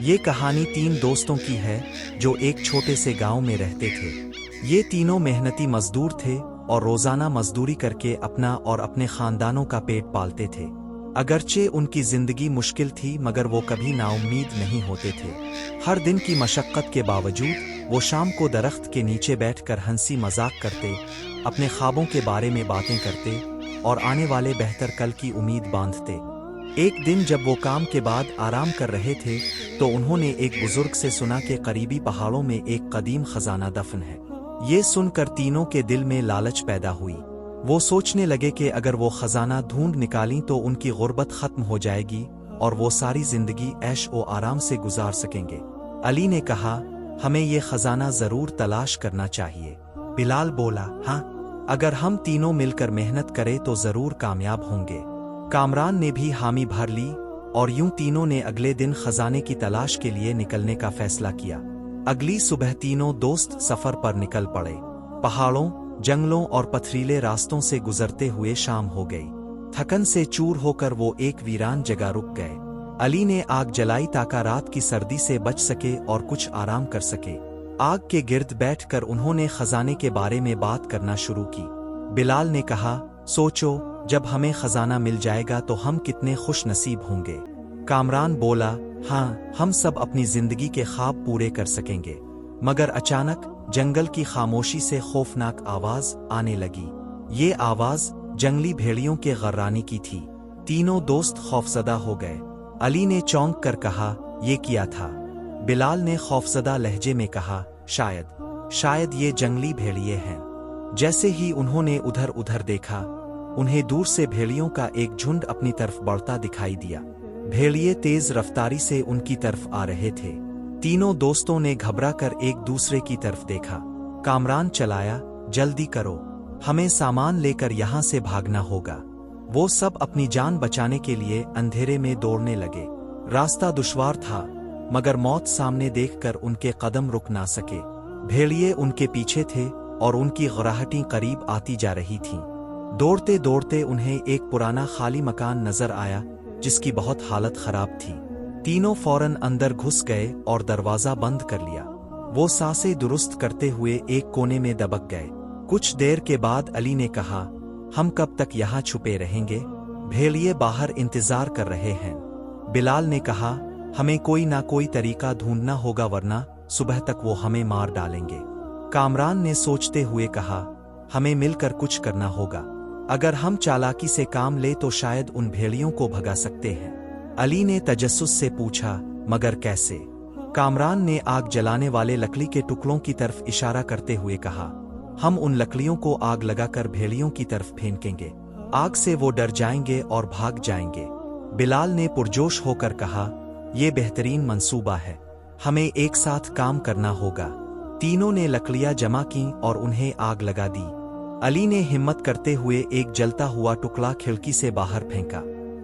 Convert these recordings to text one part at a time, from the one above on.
یہ کہانی تین دوستوں کی ہے جو ایک چھوٹے سے گاؤں میں رہتے تھے۔ یہ تینوں محنتی مزدور تھے اور روزانہ مزدوری کر کے اپنا اور اپنے خاندانوں کا پیٹ پالتے تھے۔ اگرچہ ان کی زندگی مشکل تھی مگر وہ کبھی نا امید نہیں ہوتے تھے۔ ہر دن کی مشقت کے باوجود وہ شام کو درخت کے نیچے بیٹھ کر ہنسی مذاق کرتے، اپنے خوابوں کے بارے میں باتیں کرتے اور آنے والے بہتر کل کی امید باندھتے۔ ایک دن جب وہ کام کے بعد آرام کر رہے تھے تو انہوں نے ایک بزرگ سے سنا کہ قریبی پہاڑوں میں ایک قدیم خزانہ دفن ہے۔ یہ سن کر تینوں کے دل میں لالچ پیدا ہوئی۔ وہ سوچنے لگے کہ اگر وہ خزانہ ڈھونڈ نکالیں تو ان کی غربت ختم ہو جائے گی اور وہ ساری زندگی عیش و آرام سے گزار سکیں گے۔ علی نے کہا، ہمیں یہ خزانہ ضرور تلاش کرنا چاہیے۔ بلال بولا، ہاں، اگر ہم تینوں مل کر محنت کریں تو ضرور کامیاب ہوں گے۔ کامران نے بھی حامی بھر لی اور یوں تینوں نے اگلے دن خزانے کی تلاش کے لیے نکلنے کا فیصلہ کیا۔ اگلی صبح تینوں دوست سفر پر نکل پڑے۔ پہاڑوں، جنگلوں اور پتھریلے راستوں سے گزرتے ہوئے شام ہو گئی۔ تھکن سے چور ہو کر وہ ایک ویران جگہ رک گئے۔ علی نے آگ جلائی تاکہ رات کی سردی سے بچ سکے اور کچھ آرام کر سکے۔ آگ کے گرد بیٹھ کر انہوں نے خزانے کے بارے میں بات کرنا شروع کی۔ بلال نے کہا، سوچو، جب ہمیں خزانہ مل جائے گا تو ہم کتنے خوش نصیب ہوں گے۔ کامران بولا، ہاں، ہم سب اپنی زندگی کے خواب پورے کر سکیں گے۔ مگر اچانک جنگل کی خاموشی سے خوفناک آواز آنے لگی۔ یہ آواز جنگلی بھیڑیوں کے غرانی کی تھی۔ تینوں دوست خوفزدہ ہو گئے۔ علی نے چونک کر کہا، یہ کیا تھا؟ بلال نے خوفزدہ لہجے میں کہا، شاید یہ جنگلی بھیڑیے ہیں۔ جیسے ہی انہوں نے ادھر دیکھا، انہیں دور سے بھیڑیوں کا ایک جھنڈ اپنی طرف بڑھتا دکھائی دیا۔ بھیڑیے تیز رفتاری سے ان کی طرف آ رہے تھے۔ تینوں دوستوں نے گھبرا کر ایک دوسرے کی طرف دیکھا۔ کامران چلایا، جلدی کرو، ہمیں سامان لے کر یہاں سے بھاگنا ہوگا۔ وہ سب اپنی جان بچانے کے لیے اندھیرے میں دوڑنے لگے۔ راستہ دشوار تھا مگر موت سامنے دیکھ کر ان کے قدم رک نہ سکے۔ بھیڑیے ان کے پیچھے تھے اور ان کی گھراہٹیں قریب آتی جا رہی تھیں۔ دوڑتے دوڑتے انہیں ایک پرانا خالی مکان نظر آیا جس کی بہت حالت خراب تھی۔ تینوں فوراً اندر گھس گئے اور دروازہ بند کر لیا۔ وہ سانسیں درست کرتے ہوئے ایک کونے میں دبک گئے۔ کچھ دیر کے بعد علی نے کہا، ہم کب تک یہاں چھپے رہیں گے؟ بھیڑیے باہر انتظار کر رہے ہیں۔ بلال نے کہا، ہمیں کوئی نہ کوئی طریقہ ڈھونڈنا ہوگا ورنہ صبح تک وہ ہمیں مار ڈالیں گے۔ کامران نے سوچتے ہوئے کہا، ہمیں مل کر کچھ کرنا ہوگا۔ اگر ہم چالاکی سے کام لیں تو شاید ان بھیڑیوں کو بھگا سکتے ہیں۔ علی نے تجسس سے پوچھا، مگر کیسے؟ کامران نے آگ جلانے والے لکڑی کے ٹکڑوں کی طرف اشارہ کرتے ہوئے کہا، ہم ان لکڑیوں کو آگ لگا کر بھیڑیوں کی طرف پھینکیں گے۔ آگ سے وہ ڈر جائیں گے اور بھاگ جائیں گے۔ بلال نے پرجوش ہو کر کہا، یہ بہترین منصوبہ ہے، ہمیں ایک ساتھ کام کرنا ہوگا۔ تینوں نے لکڑیاں جمع کیں اور انہیں آگ لگا دی۔ علی نے ہمت کرتے ہوئے ایک جلتا ہوا ٹکڑا کھڑکی سے باہر پھینکا۔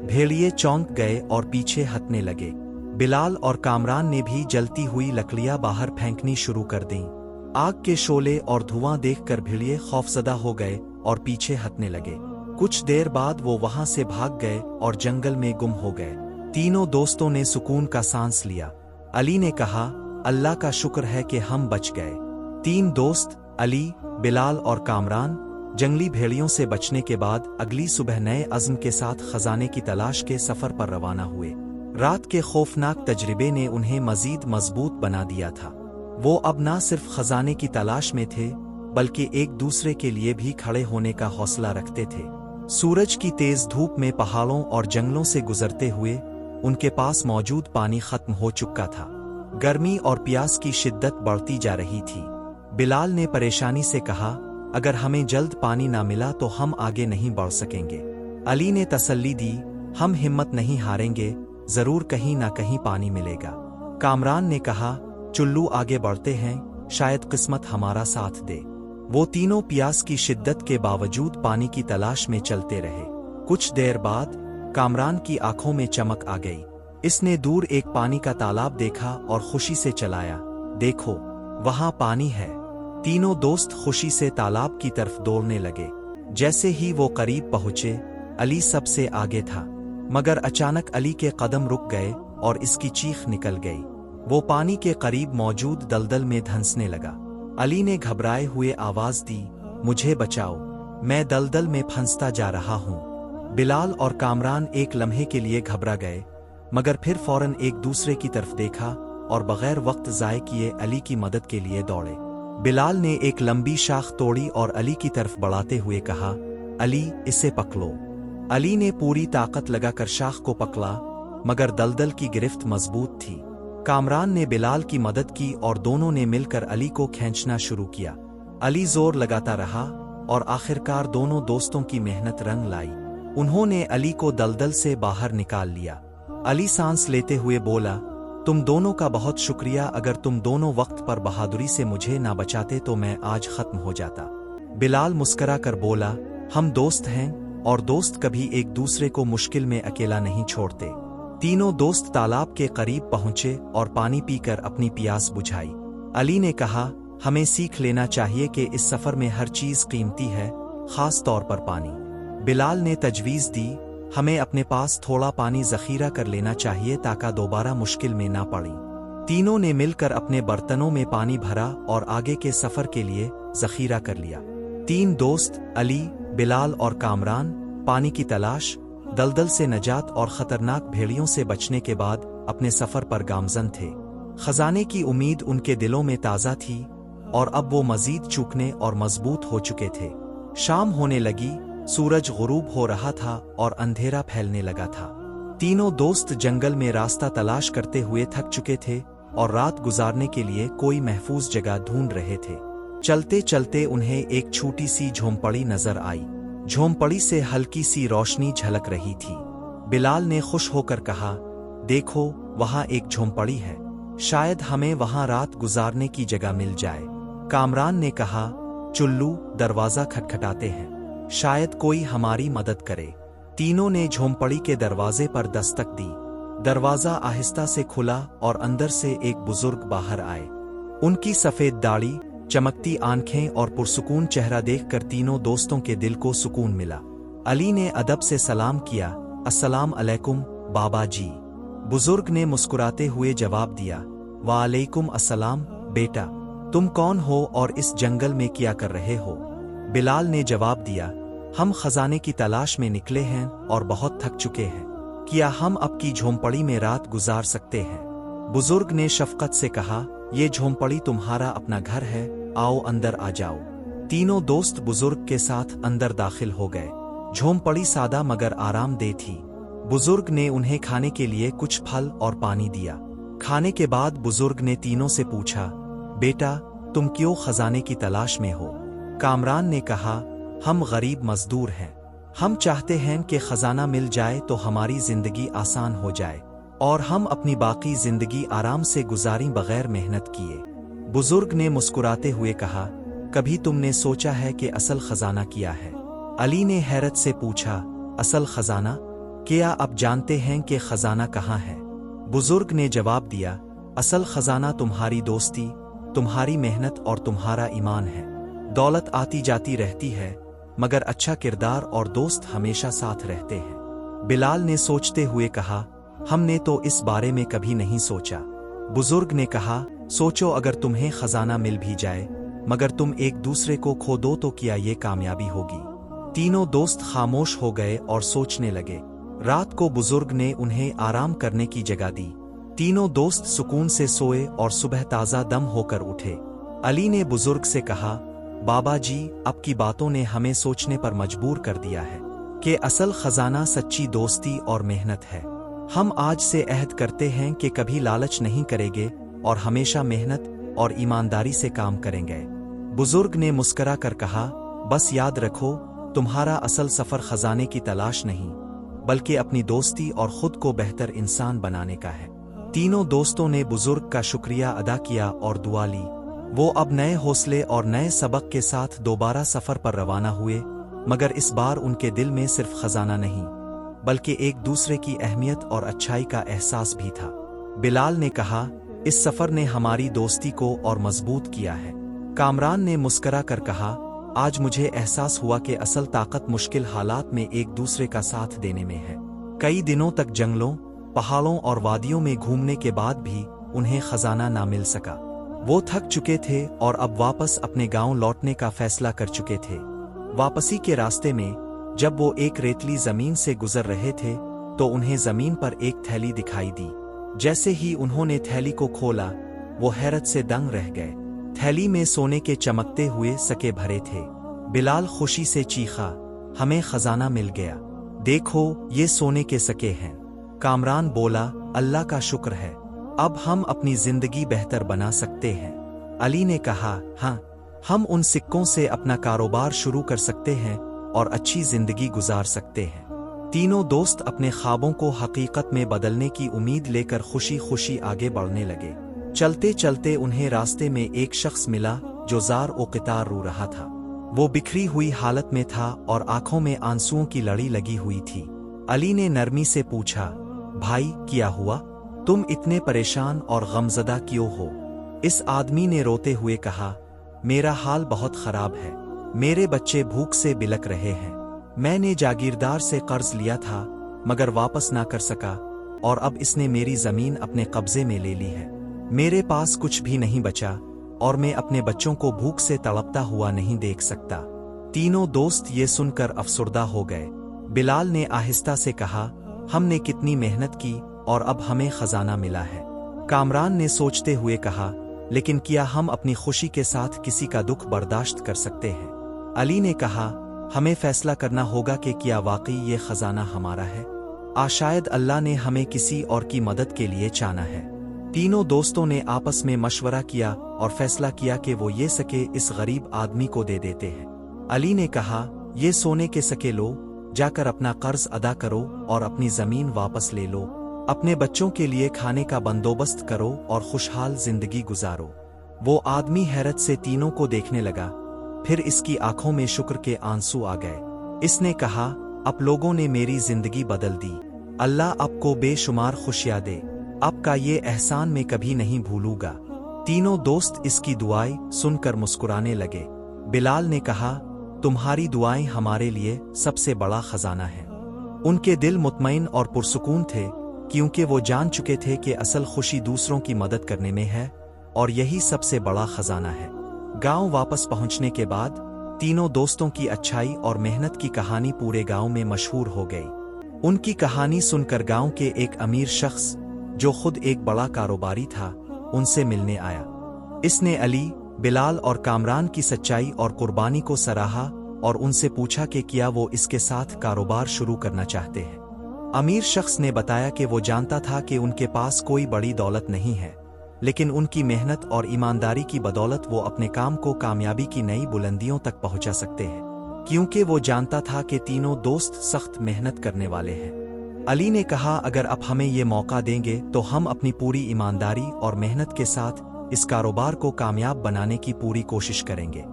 بھیڑیے چونک گئے اور پیچھے ہٹنے لگے۔ بلال اور کامران نے بھی جلتی ہوئی لکڑیاں باہر پھینکنی شروع کر دیں۔ آگ کے شعلے اور دھواں دیکھ کر بھیڑیے خوفزدہ ہو گئے اور پیچھے ہٹنے لگے۔ کچھ دیر بعد وہ وہاں سے بھاگ گئے اور جنگل میں گم ہو گئے۔ تینوں دوستوں نے سکون کا سانس لیا۔ علی نے کہا، اللہ کا شکر ہے کہ ہم بچ گئے۔ تین دوست، علی، بلال اور کامران، جنگلی بھیڑیوں سے بچنے کے بعد اگلی صبح نئے عزم کے ساتھ خزانے کی تلاش کے سفر پر روانہ ہوئے۔ رات کے خوفناک تجربے نے انہیں مزید مضبوط بنا دیا تھا۔ وہ اب نہ صرف خزانے کی تلاش میں تھے بلکہ ایک دوسرے کے لیے بھی کھڑے ہونے کا حوصلہ رکھتے تھے۔ سورج کی تیز دھوپ میں پہاڑوں اور جنگلوں سے گزرتے ہوئے ان کے پاس موجود پانی ختم ہو چکا تھا۔ گرمی اور پیاس کی شدت بڑھتی جا رہی تھی۔ بلال نے پریشانی سے کہا، اگر ہمیں جلد پانی نہ ملا تو ہم آگے نہیں بڑھ سکیں گے۔ علی نے تسلی دی، ہم ہمت نہیں ہاریں گے، ضرور کہیں نہ کہیں پانی ملے گا۔ کامران نے کہا، چلو آگے بڑھتے ہیں، شاید قسمت ہمارا ساتھ دے۔ وہ تینوں پیاس کی شدت کے باوجود پانی کی تلاش میں چلتے رہے۔ کچھ دیر بعد کامران کی آنکھوں میں چمک آ گئی۔ اس نے دور ایک پانی کا تالاب دیکھا اور خوشی سے چلایا، دیکھو، وہاں پانی ہے۔ تینوں دوست خوشی سے تالاب کی طرف دوڑنے لگے۔ جیسے ہی وہ قریب پہنچے، علی سب سے آگے تھا، مگر اچانک علی کے قدم رک گئے اور اس کی چیخ نکل گئی۔ वो पानी के करीब मौजूद दलदल में धंसने लगा। अली ने घबराए हुए आवाज दी, मुझे बचाओ, मैं दलदल में फंसता जा रहा हूँ। बिलाल और कामरान एक लम्हे के लिए घबरा गए, मगर फिर फौरन एक दूसरे की तरफ देखा और बगैर वक्त ज़ाय किए अली की मदद के लिए दौड़े। बिलाल ने एक लंबी शाख तोड़ी और अली की तरफ बढ़ाते हुए कहा, अली, इसे पकड़ो। अली ने पूरी ताकत लगाकर शाख को पकड़ा, मगर दलदल की गिरफ्त मजबूत थी। कामरान ने बिलाल की मदद की और दोनों ने मिलकर अली को खींचना शुरू किया। अली जोर लगाता रहा और आखिरकार दोनों दोस्तों की मेहनत रंग लाई। उन्होंने अली को दलदल से बाहर निकाल लिया। अली सांस लेते हुए बोला, तुम दोनों का बहुत शुक्रिया, अगर तुम दोनों वक्त पर बहादुरी से मुझे ना बचाते तो मैं आज खत्म हो जाता। बिलाल मुस्करा कर बोला, हम दोस्त हैं और दोस्त कभी एक दूसरे को मुश्किल में अकेला नहीं छोड़ते। तीनों दोस्त तालाब के करीब पहुंचे और पानी पीकर अपनी प्यास बुझाई। अली ने कहा, हमें सीख लेना चाहिए कि इस सफर में हर चीज कीमती है, खास तौर पर पानी। बिलाल ने तजवीज दी, हमें अपने पास थोड़ा पानी जखीरा कर लेना चाहिए ताकि दोबारा मुश्किल में ना पड़ी। तीनों ने मिलकर अपने बर्तनों में पानी भरा और आगे के सफर के लिए जखीरा कर लिया। तीन दोस्त अली, बिलाल और कामरान पानी की तलाश, दलदल से नजात और खतरनाक भेड़ियों से बचने के बाद अपने सफर पर गामजन थे। खजाने की उम्मीद उनके दिलों में ताज़ा थी और अब वो मजीद चूकने और मजबूत हो चुके थे। शाम होने लगी, सूरज गुरूब हो रहा था और अंधेरा फैलने लगा था। तीनों दोस्त जंगल में रास्ता तलाश करते हुए थक चुके थे और रात गुजारने के लिए कोई महफूज जगह ढूंढ रहे थे। चलते चलते उन्हें एक छोटी सी झोंपड़ी नजर आई। झोंपड़ी से हल्की सी रोशनी झलक रही थी। बिलाल ने खुश होकर कहा, देखो, वहां एक झोंपड़ी है, शायद हमें वहां रात गुजारने की जगह मिल जाए। कामरान ने कहा, चुल्लू, दरवाजा खटखटाते हैं, शायद कोई हमारी मदद करे। तीनों ने झोंपड़ी के दरवाजे पर दस्तक दी। दरवाजा आहिस्ता से खुला और अंदर से एक बुजुर्ग बाहर आए। उनकी सफेद दाढ़ी, चमकती आंखें और पुरसुकून चेहरा देखकर तीनों दोस्तों के दिल को सुकून मिला। अली ने अदब से सलाम किया, अस्सलाम अलैकुम बाबा जी। बुजुर्ग ने मुस्कुराते हुए जवाब दिया, वालेकुम अस्सलाम बेटा, तुम कौन हो और इस जंगल में क्या कर रहे हो? बिलाल ने जवाब दिया, हम खजाने की तलाश में निकले हैं और बहुत थक चुके हैं, क्या हम अब की झोंपड़ी में रात गुजार सकते हैं? बुजुर्ग ने शफकत से कहा, ये झोंपड़ी तुम्हारा अपना घर है, आओ अंदर आ जाओ। तीनों दोस्त बुजुर्ग के साथ अंदर दाखिल हो गए। झोंपड़ी सादा मगर आरामदेह थी। बुजुर्ग ने उन्हें खाने के लिए कुछ फल और पानी दिया। खाने के बाद बुजुर्ग ने तीनों से पूछा, बेटा, तुम क्यों खजाने की तलाश में हो? कामरान ने कहा, हम गरीब मजदूर हैं, हम चाहते हैं कि खजाना मिल जाए तो हमारी जिंदगी आसान हो जाए और हम अपनी बाकी जिंदगी आराम से गुजारें बगैर मेहनत किए। बुजुर्ग ने मुस्कुराते हुए कहा, कभी तुमने सोचा है कि असल खजाना क्या है? अली ने हैरत से पूछा, असल खजाना? क्या आप जानते हैं कि खजाना कहाँ है? बुजुर्ग ने जवाब दिया, असल खजाना तुम्हारी दोस्ती, तुम्हारी मेहनत और तुम्हारा ईमान है। दौलत आती जाती रहती है, मगर अच्छा किरदार और दोस्त हमेशा साथ रहते हैं। बिलाल ने सोचते हुए कहा, हमने तो इस बारे में कभी नहीं सोचा। बुजुर्ग ने कहा, सोचो, अगर तुम्हें खजाना मिल भी जाए मगर तुम एक दूसरे को खो दो तो क्या ये कामयाबी होगी? तीनों दोस्त खामोश हो गए और सोचने लगे। रात को बुजुर्ग ने उन्हें आराम करने की जगह दी। तीनों दोस्त सुकून से सोए और सुबह ताज़ा दम होकर उठे। अली ने बुजुर्ग से कहा, बाबा जी, अब की बातों ने हमें सोचने पर मजबूर कर दिया है कि असल खजाना सच्ची दोस्ती और मेहनत है। हम आज से अहद करते हैं कि कभी लालच नहीं करेंगे और हमेशा मेहनत और ईमानदारी से काम करेंगे। बुजुर्ग ने मुस्करा कर कहा, बस याद रखो, तुम्हारा असल सफर खजाने की तलाश नहीं बल्कि अपनी दोस्ती और खुद को बेहतर इंसान बनाने का है। तीनों दोस्तों ने बुजुर्ग का शुक्रिया अदा किया और दुआ ली। वो अब नए हौसले और नए सबक के साथ दोबारा सफर पर रवाना हुए, मगर इस बार उनके दिल में सिर्फ खजाना नहीं बल्कि एक दूसरे की अहमियत और अच्छाई का एहसास भी था। बिलाल ने कहा, इस सफर ने हमारी दोस्ती को और मजबूत किया है। कामरान ने मुस्करा कर कहा, आज मुझे एहसास हुआ कि असल ताकत मुश्किल हालात में एक दूसरे का साथ देने में है। कई दिनों तक जंगलों, पहाड़ों और वादियों में घूमने के बाद भी उन्हें खजाना ना मिल सका। वो थक चुके थे और अब वापस अपने गांव लौटने का फैसला कर चुके थे। वापसी के रास्ते में जब वो एक रेतली जमीन से गुजर रहे थे तो उन्हें जमीन पर एक थैली दिखाई दी। जैसे ही उन्होंने थैली को खोला वो हैरत से दंग रह गए। थैली में सोने के चमकते हुए सके भरे थे। बिलाल खुशी से चीखा, हमें खजाना मिल गया, देखो ये सोने के सके हैं। कामरान बोला, अल्लाह का शुक्र है, अब हम अपनी जिंदगी बेहतर बना सकते हैं। अली ने कहा, हाँ, हम उन सिक्कों से अपना कारोबार शुरू कर सकते हैं और अच्छी जिंदगी गुजार सकते हैं। तीनों दोस्त अपने ख्वाबों को हकीकत में बदलने की उम्मीद लेकर खुशी खुशी आगे बढ़ने लगे। चलते चलते उन्हें रास्ते में एक शख्स मिला जो जार ओ क़ितार रो रहा था। वो बिखरी हुई हालत में था और आंखों में आंसुओं की लड़ी लगी हुई थी। अली ने नरमी से पूछा, भाई क्या हुआ, तुम इतने परेशान और गमज़दा क्यों हो? इस आदमी ने रोते हुए कहा, मेरा हाल बहुत खराब है, मेरे बच्चे भूख से बिलक रहे हैं। मैंने जागीरदार से कर्ज लिया था मगर वापस ना कर सका और अब इसने मेरी जमीन अपने कब्जे में ले ली है। मेरे पास कुछ भी नहीं बचा और मैं अपने बच्चों को भूख से तड़पता हुआ नहीं देख सकता। तीनों दोस्त ये सुनकर अफसुर्दा हो गए। बिलाल ने आहिस्ता से कहा, हमने कितनी मेहनत की और अब हमें खजाना मिला है। कामरान ने सोचते हुए कहा, लेकिन क्या हम अपनी खुशी के साथ किसी का दुख बर्दाश्त कर सकते हैं? अली ने कहा, हमें फैसला करना होगा कि क्या वाकई ये खजाना हमारा है, शायद अल्लाह ने हमें किसी और की मदद के लिए चाहा है। तीनों दोस्तों ने आपस में मशवरा किया और फैसला किया कि वो ये सके इस गरीब आदमी को दे देते हैं। अली ने कहा, ये सोने के सके लो, जाकर अपना कर्ज अदा करो और अपनी जमीन वापस ले लो, अपने बच्चों के लिए खाने का बंदोबस्त करो और खुशहाल जिंदगी गुजारो। वो आदमी हैरत से तीनों को देखने लगा, फिर इसकी आंखों में शुक्र के आंसू आ गए। इसने कहा, अब लोगों ने मेरी जिंदगी बदल दी, अल्लाह आपको बेशुमार खुशियां दे, आपका ये एहसान मैं कभी नहीं भूलूंगा। तीनों दोस्त इसकी दुआएं सुनकर मुस्कुराने लगे। बिलाल ने कहा, तुम्हारी दुआएं हमारे लिए सबसे बड़ा खजाना है। उनके दिल मुतमईन और पुरसुकून थे क्योंकि वो जान चुके थे कि असल खुशी दूसरों की मदद करने में है और यही सबसे बड़ा खजाना है। गांव वापस पहुंचने के बाद तीनों दोस्तों की अच्छाई और मेहनत की कहानी पूरे गांव में मशहूर हो गई। उनकी कहानी सुनकर गांव के एक अमीर शख्स जो खुद एक बड़ा कारोबारी था उनसे मिलने आया। इसने अली, बिलाल और कामरान की सच्चाई और कुर्बानी को सराहा और उनसे पूछा कि क्या वो इसके साथ कारोबार शुरू करना चाहते हैं। अमीर शख्स ने बताया कि वो जानता था कि उनके पास कोई बड़ी दौलत नहीं है, लेकिन उनकी मेहनत और ईमानदारी की बदौलत वो अपने काम को कामयाबी की नई बुलंदियों तक पहुंचा सकते हैं, क्योंकि वो जानता था कि तीनों दोस्त सख्त मेहनत करने वाले हैं। अली ने कहा, अगर आप हमें ये मौका देंगे तो हम अपनी पूरी ईमानदारी और मेहनत के साथ इस कारोबार को कामयाब बनाने की पूरी कोशिश करेंगे।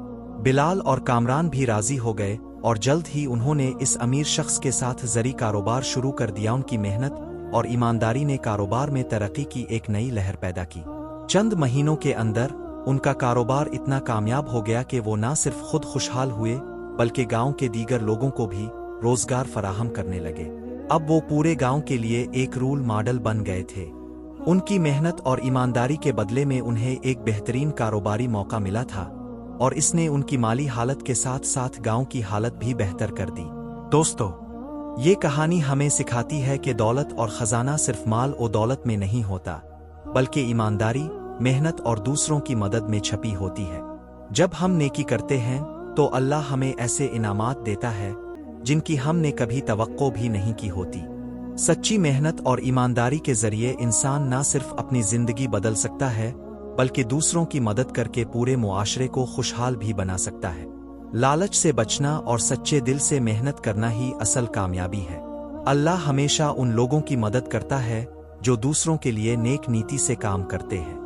बिलाल और कामरान भी राजी हो गए और जल्द ही उन्होंने इस अमीर शख्स के साथ जरी कारोबार शुरू कर दिया। उनकी मेहनत और ईमानदारी ने कारोबार में तरक्की की एक नई लहर पैदा की। चंद महीनों के अंदर उनका कारोबार इतना कामयाब हो गया कि वो न सिर्फ खुद खुशहाल हुए बल्कि गांव के दीगर लोगों को भी रोजगार फराहम करने लगे। अब वो पूरे गांव के लिए एक रोल मॉडल बन गए थे। उनकी मेहनत और ईमानदारी के बदले में उन्हें एक बेहतरीन कारोबारी मौका मिला था और इसने उनकी माली हालत के साथ साथ गांव की हालत भी बेहतर कर दी। दोस्तों, ये कहानी हमें सिखाती है कि दौलत और खजाना सिर्फ माल और दौलत में नहीं होता, बल्कि ईमानदारी, मेहनत और दूसरों की मदद में छपी होती है। जब हम नेकी करते हैं तो अल्लाह हमें ऐसे इनामात देता है जिनकी हमने कभी तवक्को भी नहीं की होती। सच्ची मेहनत और ईमानदारी के जरिए इंसान न सिर्फ अपनी जिंदगी बदल सकता है बल्कि दूसरों की मदद करके पूरे मुआशरे को खुशहाल भी बना सकता है। लालच से बचना और सच्चे दिल से मेहनत करना ही असल कामयाबी है। अल्लाह हमेशा उन लोगों की मदद करता है जो दूसरों के लिए नेक नीति से काम करते हैं।